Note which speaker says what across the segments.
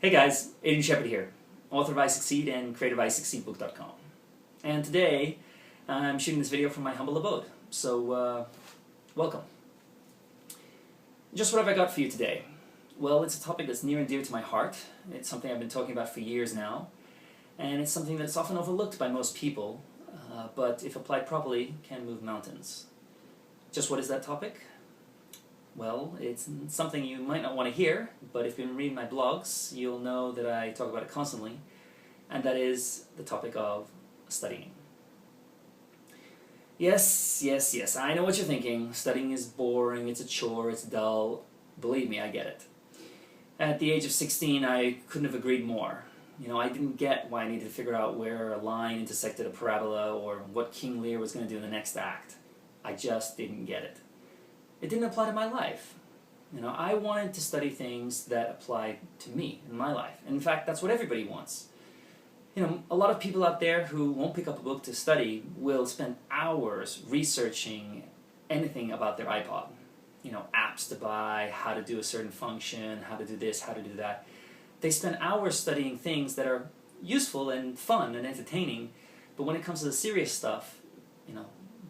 Speaker 1: Hey guys, Aiden Shepard here, author of I Succeed and creator of iSucceedBook.com. And today, I'm shooting this video from my humble abode, so welcome. Just what have I got for you today? Well, it's a topic that's near and dear to my heart. It's something I've been talking about for years now, and it's something that's often overlooked by most people, but if applied properly, can move mountains. Just what is that topic? Well, it's something you might not want to hear, but if you've been reading my blogs, you'll know that I talk about it constantly, and that is the topic of studying. Yes, I know what you're thinking. Studying is boring, it's a chore, it's dull. Believe me, I get it. At the age of 16, I couldn't have agreed more. I didn't get why I needed to figure out where a line intersected a parabola or what King Lear was going to do in the next act. I just didn't get it. It didn't apply to my life. I wanted to study things that applied to me in my life. And in fact, that's what everybody wants. A lot of people out there who won't pick up a book to study will spend hours researching anything about their iPod. Apps to buy, how to do a certain function, how to do this, how to do that. They spend hours studying things that are useful and fun and entertaining, but when it comes to the serious stuff,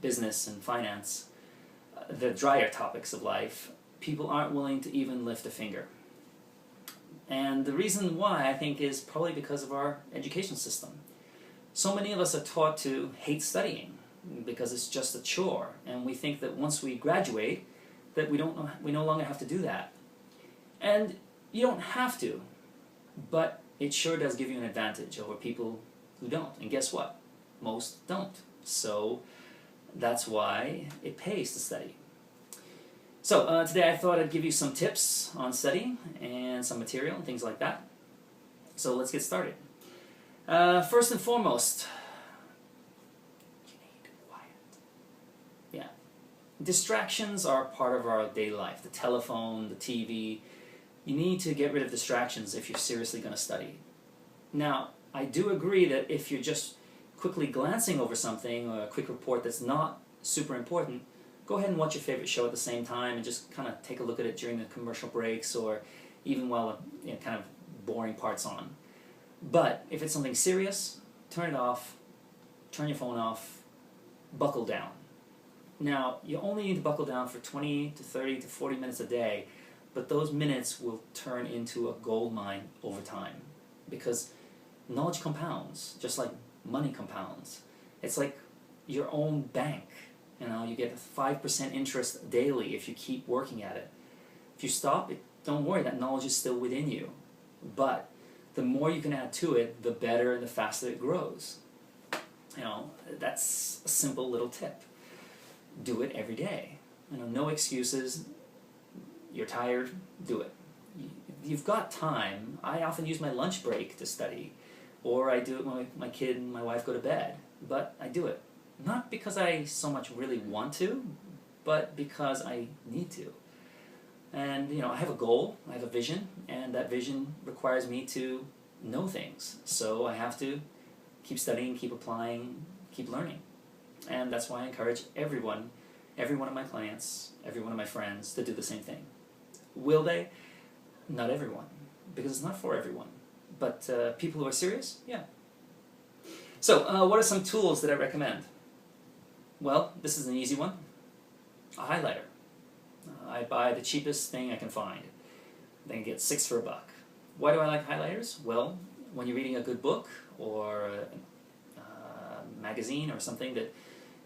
Speaker 1: business and finance, the drier topics of life, people aren't willing to even lift a finger. And the reason why, I think, is probably because of our education system. So many of us are taught to hate studying because it's just a chore, and we think that once we graduate, that we no longer have to do that. And you don't have to, but it sure does give you an advantage over people who don't. And guess what? Most don't. So that's why it pays to study. So today I thought I'd give you some tips on studying and some material and things like that. So let's get started. First and foremost, you need quiet. Yeah. Distractions are part of our daily life. The telephone, the TV. You need to get rid of distractions if you're seriously going to study. Now, I do agree that if you're just quickly glancing over something or a quick report that's not super important, go ahead and watch your favorite show at the same time and just kind of take a look at it during the commercial breaks or even while kind of boring part's on. But if it's something serious, turn it off, turn your phone off, buckle down. Now, you only need to buckle down for 20 to 30 to 40 minutes a day, but those minutes will turn into a gold mine over time because knowledge compounds, just like money compounds. It's like your own bank. You get 5% interest daily if you keep working at it. If you stop, don't worry, that knowledge is still within you. But the more you can add to it, the better and the faster it grows. That's a simple little tip. Do it every day. No excuses. You're tired, do it. You've got time. I often use my lunch break to study, or I do it when my kid and my wife go to bed, but I do it. Not because I so much really want to, but because I need to. And, I have a goal, I have a vision, and that vision requires me to know things. So I have to keep studying, keep applying, keep learning. And that's why I encourage every one of my clients, every one of my friends to do the same thing. Will they? Not everyone, because it's not for everyone. But people who are serious, yeah. So what are some tools that I recommend? Well, this is an easy one. A highlighter. I buy the cheapest thing I can find. Then get 6 for $1. Why do I like highlighters? Well, when you're reading a good book or a magazine or something that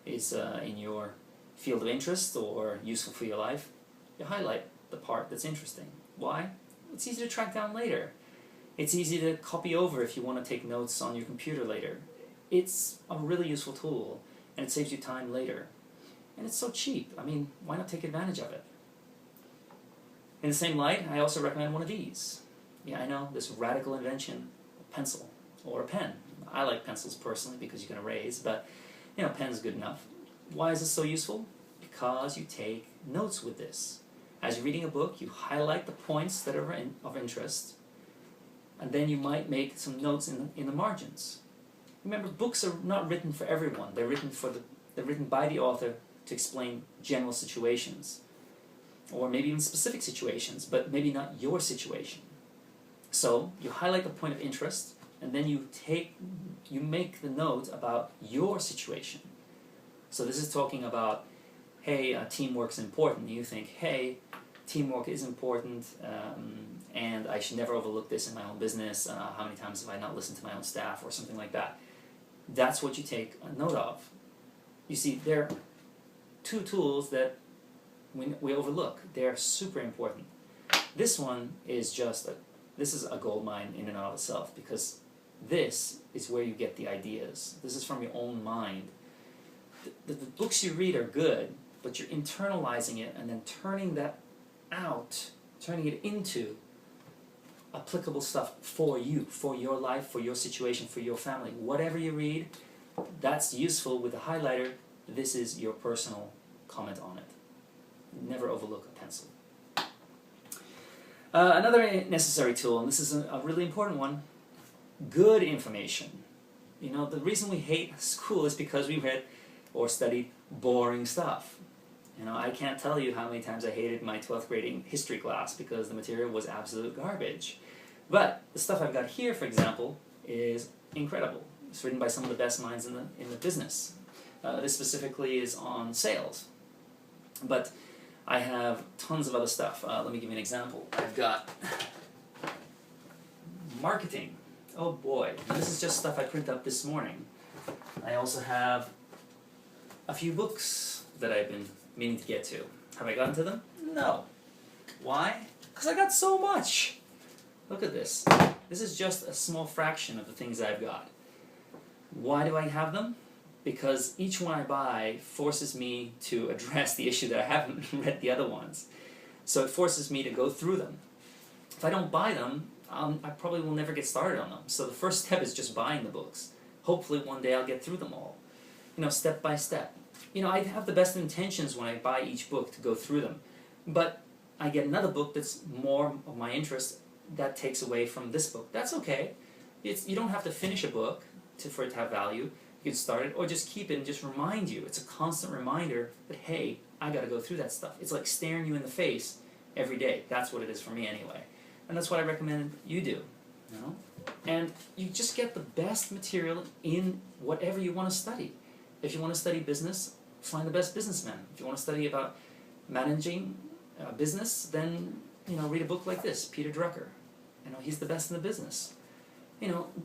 Speaker 1: is in your field of interest or useful for your life, you highlight the part that's interesting. Why? It's easy to track down later. It's easy to copy over if you want to take notes on your computer later. It's a really useful tool, and it saves you time later. And it's so cheap. Why not take advantage of it? In the same light, I also recommend one of these. Yeah, I know, this radical invention, a pencil or a pen. I like pencils personally because you can erase, but pen's good enough. Why is this so useful? Because you take notes with this. As you're reading a book, you highlight the points that are of interest, and then you might make some notes in the margins. Remember, books are not written for everyone. They're written by the author to explain general situations, or maybe even specific situations, but maybe not your situation. So you highlight the point of interest, and then you make the note about your situation. So this is talking about, hey, teamwork's important. You think, hey, teamwork is important, and I should never overlook this in my own business. How many times have I not listened to my own staff, or something like that? That's what you take a note of. You see, there are two tools that we overlook. They're super important. This one is this is a gold mine in and of itself, because this is where you get the ideas. This is from your own mind. The books you read are good, but you're internalizing it and then turning that out, turning it into applicable stuff for you, for your life, for your situation, for your family. Whatever you read, that's useful with the highlighter. This is your personal comment on it. Never overlook a pencil. Another necessary tool, and this is a really important one, good information. You know, the reason we hate school is because we read or studied boring stuff. You know, I can't tell you how many times I hated my 12th grade history class because the material was absolute garbage. But the stuff I've got here, for example, is incredible. It's written by some of the best minds in the business. This specifically is on sales. But I have tons of other stuff. Let me give you an example. I've got marketing. Oh boy, this is just stuff I printed up this morning. I also have a few books that I've been meaning to get to. Have I gotten to them? No. Why? Because I got so much. Look at this. This is just a small fraction of the things I've got. Why do I have them? Because each one I buy forces me to address the issue that I haven't read the other ones. So it forces me to go through them. If I don't buy them, I probably will never get started on them. So the first step is just buying the books. Hopefully one day I'll get through them all. You know, step by step. You know, I have the best intentions when I buy each book to go through them. But I get another book that's more of my interest that takes away from this book. That's okay. You don't have to finish a book for it to have value. You can start it or just keep it and just remind you. It's a constant reminder that, hey, I got to go through that stuff. It's like staring you in the face every day. That's what it is for me anyway. And that's what I recommend you do. You know? And you just get the best material in whatever you want to study. If you want to study business, find the best businessman. If you want to study about managing business, then read a book like this, Peter Drucker. He's the best in the business.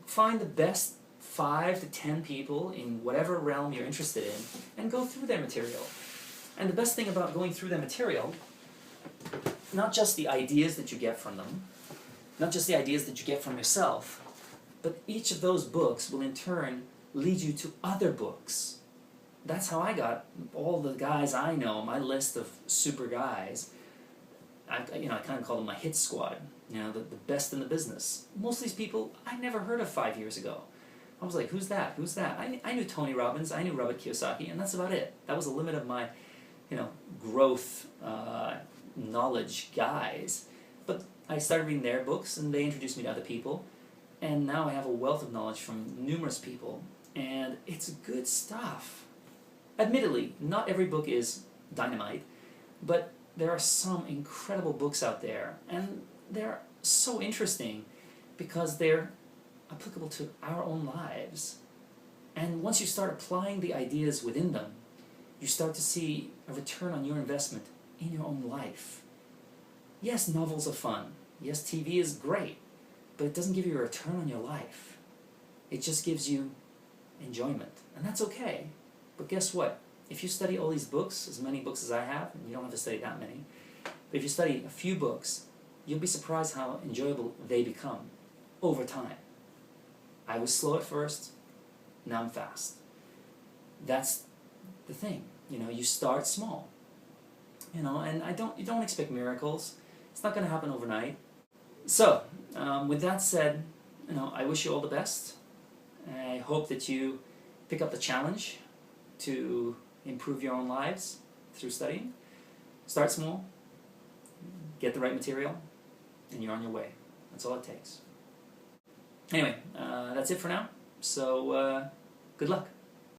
Speaker 1: Find the best 5 to 10 people in whatever realm you're interested in and go through their material. And the best thing about going through their material, not just the ideas that you get from them, not just the ideas that you get from yourself, but each of those books will in turn lead you to other books. That's how I got all the guys I know, my list of super guys. I kind of call them my hit squad, the best in the business. Most of these people I never heard of 5 years ago. I was like, who's that? Who's that? I knew Tony Robbins, I knew Robert Kiyosaki, and that's about it. That was the limit of my, growth, knowledge guys. But I started reading their books, and they introduced me to other people, and now I have a wealth of knowledge from numerous people, and it's good stuff. Admittedly, not every book is dynamite, but there are some incredible books out there, and they're so interesting because they're applicable to our own lives. And once you start applying the ideas within them, you start to see a return on your investment in your own life. Yes, novels are fun. Yes, TV is great, but it doesn't give you a return on your life. It just gives you enjoyment, and that's okay. But guess what? If you study all these books, as many books as I have, and you don't have to study that many, but if you study a few books, you'll be surprised how enjoyable they become over time. I was slow at first, now I'm fast. That's the thing. You start small. And you don't expect miracles. It's not going to happen overnight. So, with that said, I wish you all the best. I hope that you pick up the challenge to improve your own lives through studying. Start small, get the right material, and you're on your way. That's all it takes. Anyway, that's it for now. So, good luck.